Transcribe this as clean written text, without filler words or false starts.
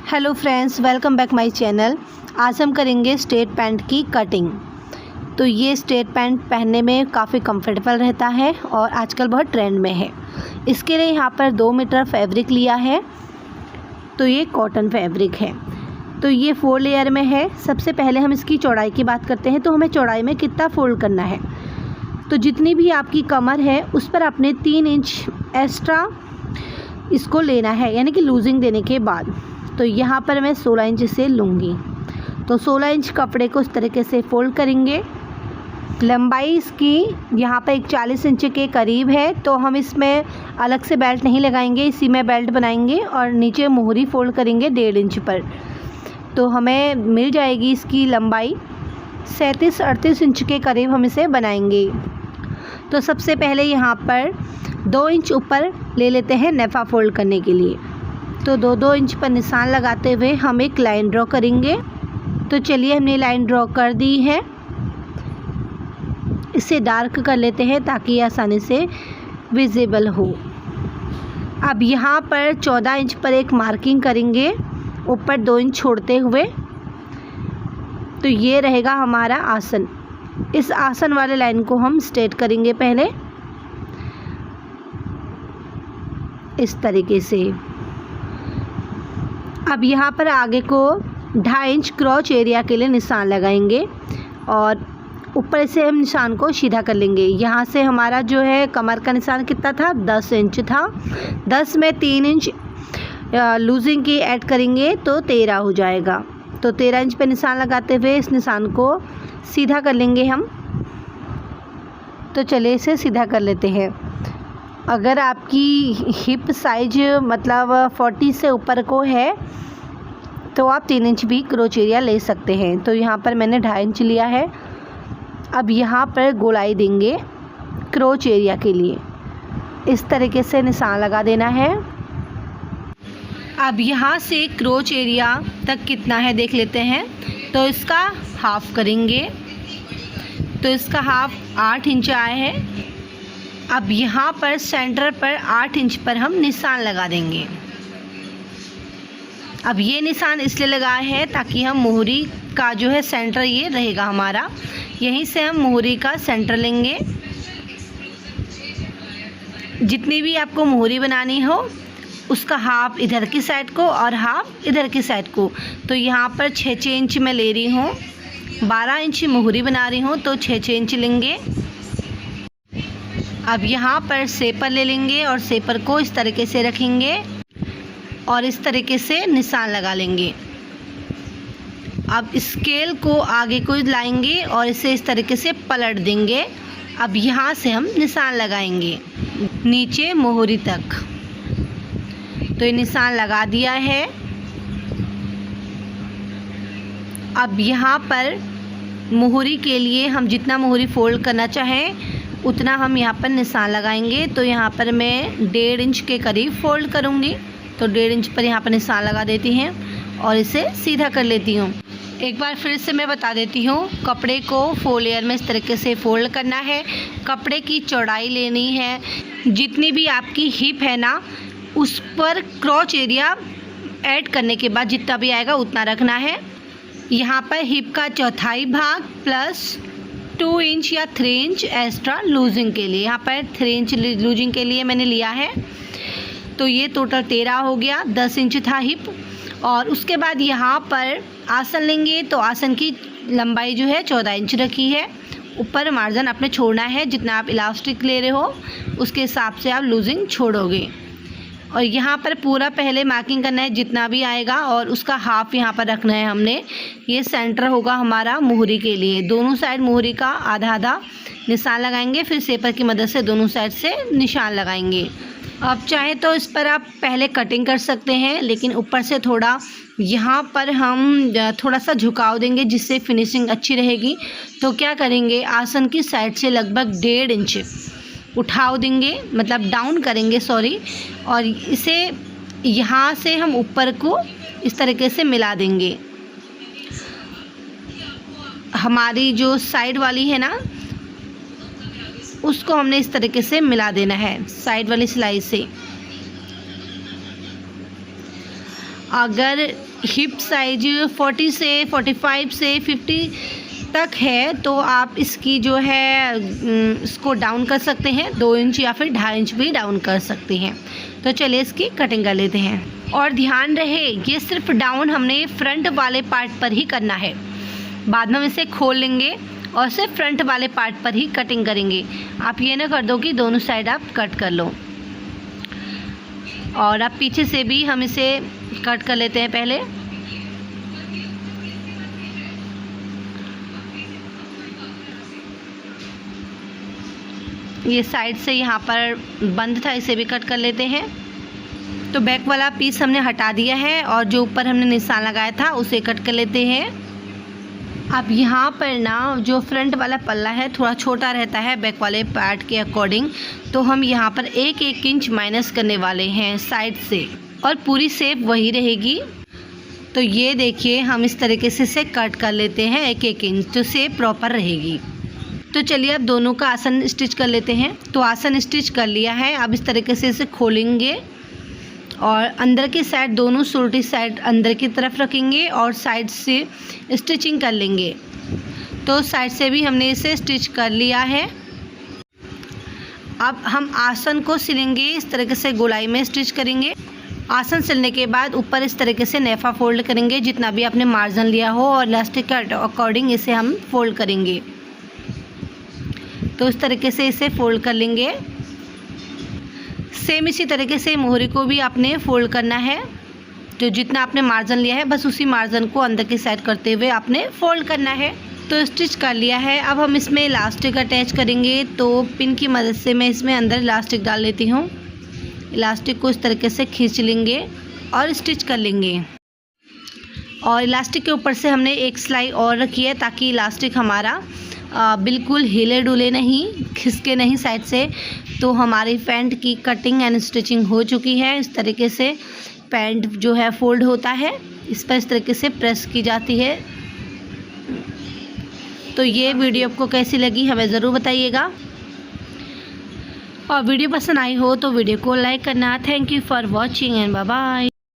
Hello friends, welcome back my channel. आज हम करेंगे स्ट्रेट पैंट की कटिंग। तो ये स्ट्रेट पैंट पहनने में काफ़ी कंफर्टेबल रहता है और आजकल बहुत ट्रेंड में है। इसके लिए यहाँ पर 2 मीटर फैब्रिक लिया है। तो ये कॉटन फैब्रिक है। तो ये 4 लेयर में है। सबसे पहले हम इसकी चौड़ाई की बात करते हैं। तो हमें चौड़ाई में कितना फोल्ड करना है, तो जितनी भी आपकी कमर है उस पर आपने 3 इंच एक्स्ट्रा इसको लेना है, यानी कि लूजिंग देने के बाद। तो यहाँ पर मैं 16 इंच से लूँगी। तो 16 इंच कपड़े को इस तरीके से फोल्ड करेंगे। लंबाई इसकी यहाँ पर एक 40 इंच के करीब है। तो हम इसमें अलग से बेल्ट नहीं लगाएंगे, इसी में बेल्ट बनाएंगे और नीचे मोहरी फोल्ड करेंगे 1.5 इंच पर। तो हमें मिल जाएगी इसकी लंबाई 37-38 इंच के करीब हम इसे बनाएंगे। तो सबसे पहले यहाँ पर 2 इंच ऊपर ले लेते हैं नेफा फोल्ड करने के लिए। तो 2-2 इंच पर निशान लगाते हुए हम एक लाइन ड्रॉ करेंगे। तो चलिए, हमने लाइन ड्रॉ कर दी है। इसे डार्क कर लेते हैं ताकि आसानी से विजिबल हो। अब यहाँ पर 14 इंच पर एक मार्किंग करेंगे, ऊपर 2 इंच छोड़ते हुए। तो ये रहेगा हमारा आसन। इस आसन वाले लाइन को हम स्ट्रेट करेंगे पहले इस तरीके से। अब यहाँ पर आगे को 2.5 इंच क्रॉच एरिया के लिए निशान लगाएंगे और ऊपर से हम निशान को सीधा कर लेंगे। यहाँ से हमारा जो है कमर का निशान कितना था, 10 इंच था। 10 में 3 इंच लूजिंग की ऐड करेंगे तो 13 हो जाएगा। तो 13 इंच पे निशान लगाते हुए इस निशान को सीधा कर लेंगे हम। तो चलिए, इसे सीधा कर लेते हैं। अगर आपकी हिप साइज मतलब 40 से ऊपर को है तो आप 3 इंच भी क्रोच एरिया ले सकते हैं। तो यहाँ पर मैंने 2.5 इंच लिया है। अब यहाँ पर गोलाई देंगे क्रोच एरिया के लिए, इस तरीके से निशान लगा देना है। अब यहाँ से क्रोच एरिया तक कितना है देख लेते हैं। तो इसका हाफ करेंगे। तो इसका हाफ 8 इंच आया है। अब यहाँ पर सेंटर पर 8 इंच पर हम निशान लगा देंगे। अब ये निशान इसलिए लगाया है ताकि हम मोहरी का जो है सेंटर ये रहेगा हमारा। यहीं से हम मोहरी का सेंटर लेंगे। जितनी भी आपको मोहरी बनानी हो उसका हाफ इधर की साइड को और हाफ इधर की साइड को। तो यहाँ पर 6-6 इंच मैं ले रही हूँ। 12 इंच मोहरी बना रही हूँ तो 6-6 इंच लेंगे। अब यहाँ पर सेपर ले लेंगे और सेपर को इस तरीके से रखेंगे और इस तरीके से निशान लगा लेंगे। अब स्केल को आगे को लाएंगे और इसे इस तरीके से पलट देंगे। अब यहाँ से हम निशान लगाएंगे नीचे मोहरी तक। तो ये निशान लगा दिया है। अब यहाँ पर मोहरी के लिए हम जितना मोहरी फोल्ड करना चाहें उतना हम यहाँ पर निशान लगाएंगे। तो यहाँ पर मैं 1.5 इंच के करीब फोल्ड करूँगी। तो 1.5 इंच पर यहाँ पर निशान लगा देती हैं और इसे सीधा कर लेती हूँ। एक बार फिर से मैं बता देती हूँ, कपड़े को 4 लेयर में इस तरीके से फोल्ड करना है। कपड़े की चौड़ाई लेनी है, जितनी भी आपकी हिप है ना उस पर क्रॉच एरिया ऐड करने के बाद जितना भी आएगा उतना रखना है। यहाँ पर हिप का चौथाई भाग प्लस 2 इंच या 3 इंच एक्स्ट्रा लूजिंग के लिए। यहाँ पर 3 इंच लूजिंग के लिए मैंने लिया है। तो ये टोटल 13 हो गया। 10 इंच था हिप। और उसके बाद यहाँ पर आसन लेंगे। तो आसन की लंबाई जो है 14 इंच रखी है। ऊपर मार्जिन आपने छोड़ना है, जितना आप इलास्टिक ले रहे हो उसके हिसाब से आप लूजिंग छोड़ोगे। और यहाँ पर पूरा पहले मार्किंग करना है जितना भी आएगा और उसका हाफ यहाँ पर रखना है हमने। ये सेंटर होगा हमारा मोहरी के लिए। दोनों साइड मोहरी का आधा आधा निशान लगाएंगे, फिर सेपर की मदद से दोनों साइड से निशान लगाएंगे। अब चाहे तो इस पर आप पहले कटिंग कर सकते हैं, लेकिन ऊपर से थोड़ा यहाँ पर हम थोड़ा सा झुकाव देंगे जिससे फिनिशिंग अच्छी रहेगी। तो क्या करेंगे, आसन की साइड से लगभग 1.5 इंच उठाव देंगे, मतलब डाउन करेंगे सॉरी। और इसे यहाँ से हम ऊपर को इस तरीके से मिला देंगे। हमारी जो साइड वाली है ना उसको हमने इस तरीके से मिला देना है साइड वाली सिलाई से। अगर हिप साइज 40 से 45 से 50 तक है तो आप इसकी जो है इसको डाउन कर सकते हैं, 2 इंच या फिर 2.5 इंच भी डाउन कर सकते हैं। तो चलिए इसकी कटिंग कर लेते हैं। और ध्यान रहे ये सिर्फ डाउन हमने फ्रंट वाले पार्ट पर ही करना है, बाद में हम इसे खोल लेंगे और सिर्फ फ्रंट वाले पार्ट पर ही कटिंग करेंगे। आप ये ना कर दो कि दोनों साइड आप कट कर लो। और अब पीछे से भी हम इसे कट कर लेते हैं पहले। ये साइड से यहाँ पर बंद था, इसे भी कट कर लेते हैं। तो बैक वाला पीस हमने हटा दिया है और जो ऊपर हमने निशान लगाया था उसे कट कर लेते हैं। अब यहाँ पर ना जो फ्रंट वाला पल्ला है थोड़ा छोटा रहता है बैक वाले पार्ट के अकॉर्डिंग, तो हम यहाँ पर 1 इंच माइनस करने वाले हैं साइड से, और पूरी शेप वही रहेगी। तो ये देखिए हम इस तरीके से इसे कट कर लेते हैं 1 इंच, तो शेप प्रॉपर रहेगी। तो चलिए अब दोनों का आसन स्टिच कर लेते हैं। तो आसन स्टिच कर लिया है, अब इस तरीके से इसे खोलेंगे और अंदर की साइड दोनों उल्टी साइड अंदर की तरफ रखेंगे और साइड से स्टिचिंग कर लेंगे। तो साइड से भी हमने इसे स्टिच कर लिया है। अब हम आसन को सिलेंगे, इस तरीके से गोलाई में स्टिच करेंगे। आसन सिलने के बाद ऊपर इस तरीके से नेफा फोल्ड करेंगे, जितना भी आपने मार्जिन लिया हो और इलास्टिक के अकॉर्डिंग इसे हम फोल्ड करेंगे। तो इस तरीके से इसे फोल्ड कर लेंगे। सेम इसी तरीके से मोहरी को भी आपने फोल्ड करना है। तो जितना आपने मार्जिन लिया है बस उसी मार्जिन को अंदर की साइड करते हुए आपने फोल्ड करना है। तो स्टिच कर लिया है। अब हम इसमें इलास्टिक अटैच करेंगे। तो पिन की मदद से मैं इसमें अंदर इलास्टिक डाल लेती हूँ। इलास्टिक को इस तरीके से खींच लेंगे और स्टिच कर लेंगे। और इलास्टिक के ऊपर से हमने एक सिलाई और रखी है ताकि इलास्टिक हमारा बिल्कुल हिले डुले नहीं, खिसके नहीं साइड से। तो हमारी पैंट की कटिंग एंड स्टिचिंग हो चुकी है। इस तरीके से पैंट जो है फोल्ड होता है, इस पर इस तरीके से प्रेस की जाती है। तो ये वीडियो आपको कैसी लगी हमें ज़रूर बताइएगा, और वीडियो पसंद आई हो तो वीडियो को लाइक करना। Thank you for watching and bye bye.